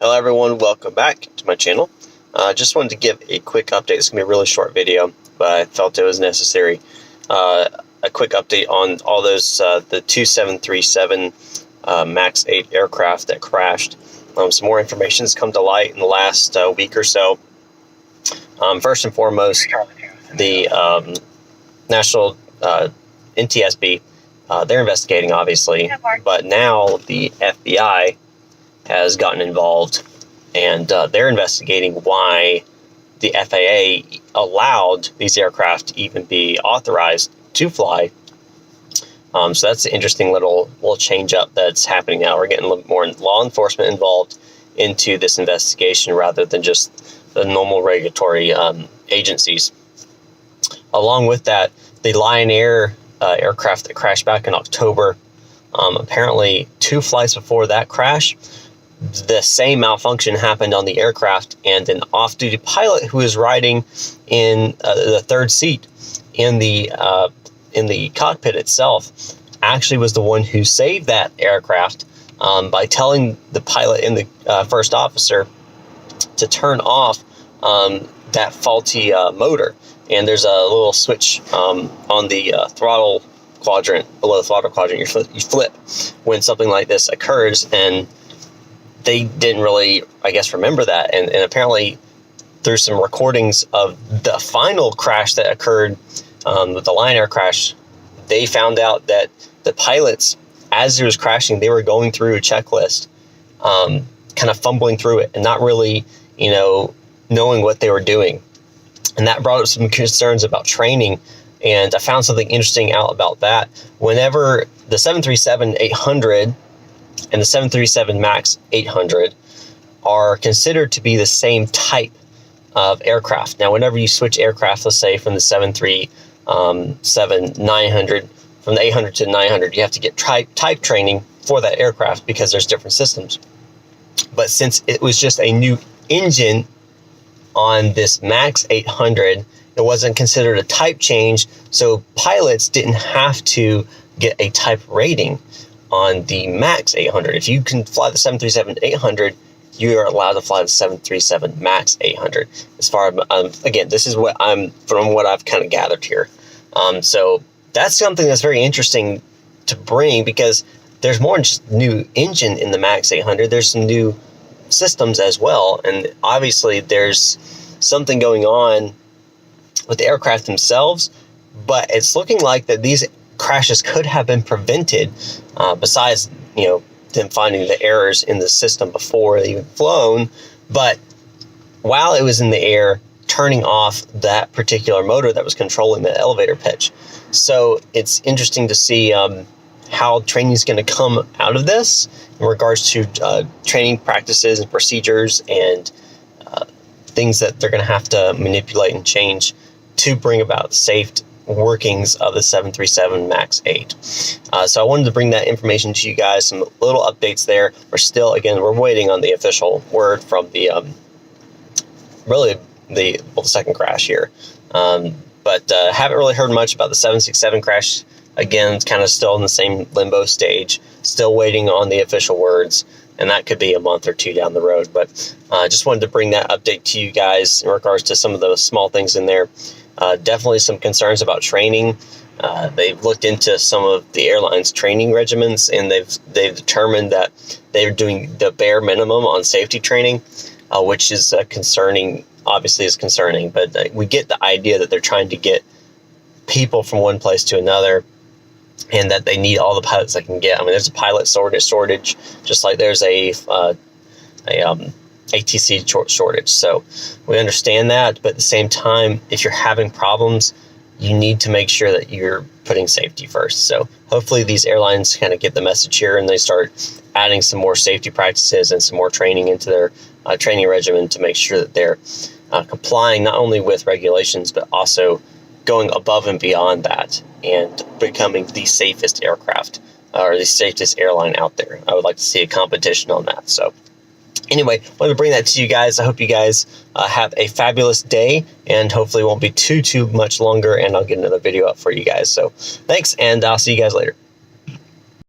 Hello everyone, welcome back to my channel. Just wanted to give a quick update. It's going to be a really short video, but I felt it was necessary. A quick update on all those, the two 737 MAX 8 aircraft that crashed. Some more information has come to light in the last week or so. First and foremost, the National NTSB, they're investigating obviously, but now the FBI has gotten involved, and they're investigating why the FAA allowed these aircraft to even be authorized to fly. So that's an interesting little change up that's happening now. We're getting a little more law enforcement involved into this investigation rather than just the normal regulatory agencies. Along with that, the Lion Air aircraft that crashed back in October, apparently 2 flights before that crash, the same malfunction happened on the aircraft, and an off-duty pilot who was riding in the third seat in the cockpit itself actually was the one who saved that aircraft by telling the pilot and the first officer to turn off that faulty motor. And there's a little switch on the throttle quadrant, below the throttle quadrant. You flip when something like this occurs, and they didn't really, I guess, remember that. And apparently through some recordings of the final crash that occurred with the Lion Air crash, they found out that the pilots, as it was crashing, they were going through a checklist, kind of fumbling through it and not really, knowing what they were doing. And that brought up some concerns about training. And I found something interesting out about that. Whenever the 737-800 and the 737 MAX 800 are considered to be the same type of aircraft. Now, whenever you switch aircraft, let's say from the 737-900, from the 800 to 900, you have to get type training for that aircraft because there's different systems. But since it was just a new engine on this MAX 800, it wasn't considered a type change, so pilots didn't have to get a type rating on the MAX 800. If you can fly the 737-800, you are allowed to fly the 737 MAX 800. As far as, again, this is what from what I've kind of gathered here. So that's something that's very interesting to bring, because there's more than just new engine in the MAX 800. There's some new systems as well. And obviously there's something going on with the aircraft themselves, but it's looking like that these crashes could have been prevented, besides them finding the errors in the system before they even flown. But while it was in the air, turning off that particular motor that was controlling the elevator pitch. So it's interesting to see how training is going to come out of this in regards to training practices and procedures and things that they're going to have to manipulate and change to bring about safe workings of the 737 MAX 8. So I wanted to bring that information to you guys, some little updates there. We're waiting on the official word from the second crash here. But haven't really heard much about the 767 crash. Again, it's kind of still in the same limbo stage, still waiting on the official words, and that could be a month or two down the road. But just wanted to bring that update to you guys in regards to some of those small things in there. Definitely some concerns about training. They've looked into some of the airlines' training regimens, and they've determined that they're doing the bare minimum on safety training, which is concerning. Obviously, is concerning, but we get the idea that they're trying to get people from one place to another, and that they need all the pilots they can get. I mean, there's a pilot shortage, just like there's a ATC shortage. So we understand that, but at the same time, if you're having problems, you need to make sure that you're putting safety first. So hopefully these airlines kind of get the message here, and they start adding some more safety practices and some more training into their training regimen to make sure that they're complying not only with regulations, but also going above and beyond that and becoming the safest aircraft or the safest airline out there. I would like to see a competition on that. So anyway, I wanted to bring that to you guys. I hope you guys have a fabulous day, and hopefully it won't be too much longer, and I'll get another video up for you guys. So thanks, and I'll see you guys later.